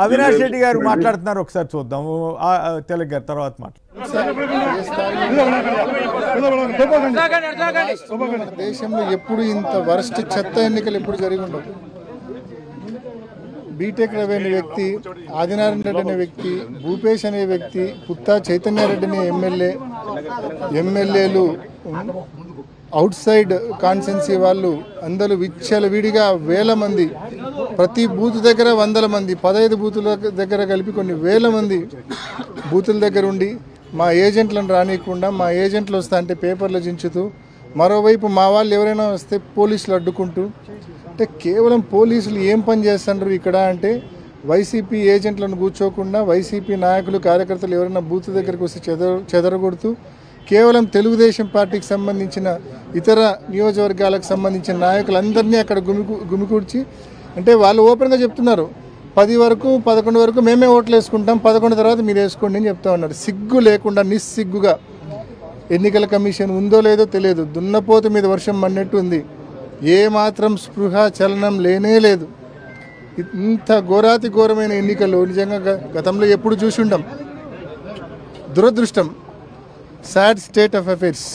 అవినాష్ రెడ్డి గారు మాట్లాడుతున్నారు, ఒకసారి చూద్దాము. తెలగ గారు తర్వాత దేశంలో ఎప్పుడు ఇంత వరస్ట్ చెత్త ఎన్నికలు ఎప్పుడు జరిగి ఉండవు. బీటెక్ రవి అనే వ్యక్తి, ఆదినారాయణ రెడ్డి అనే వ్యక్తి, భూపేష్ అనే వ్యక్తి, పుత్తా చైతన్యారెడ్డి అనే ఎమ్మెల్యేలు, అవుట్ సైడ్ కాన్స్టిట్యున్సీ వాళ్ళు అందరూ విచ్చలవిడిగా వేల మంది, ప్రతి బూత్ దగ్గర 100 మంది, 15 బూతుల దగ్గర కలిపి కొన్ని వేల మంది బూతుల దగ్గర ఉండి మా ఏజెంట్లను రానియకుండా, మా ఏజెంట్లు వస్తా అంటే పేపర్లు చించుతూ, మరోవైపు మా వాళ్ళు ఎవరైనా వస్తే పోలీసులు అడ్డుకుంటూ, అంటే కేవలం పోలీసులు ఏం పని చేస్తున్నారు ఇక్కడ అంటే వైసీపీ ఏజెంట్లను కూర్చోకుండా వైసీపీ నాయకులు కార్యకర్తలు ఎవరైనా బూత్ దగ్గరికి వస్తే చెదరగొడుతూ కేవలం తెలుగుదేశం పార్టీకి సంబంధించిన ఇతర నియోజకవర్గాలకు సంబంధించిన నాయకులందరినీ అక్కడ గుమికూర్చి, అంటే వాళ్ళు ఓపెన్గా చెప్తున్నారు 10 వరకు 11 వరకు మేమే ఓట్లు వేసుకుంటాం, 11 తర్వాత మీరు వేసుకోండి అని చెప్తా ఉన్నారు. సిగ్గు లేకుండా నిస్సిగ్గుగా ఎన్నికల కమిషన్ ఉందో లేదో తెలియదు, దున్నపోతు మీద వర్షం పడినట్టు ఉంది. ఏ మాత్రం స్పృహ చలనం లేనే లేదు. ఇంత ఘోరాతి ఘోరమైన ఎన్నికలు నిజంగా గతంలో ఎప్పుడు చూసి ఉండం. దురదృష్టం. Sad state of affairs.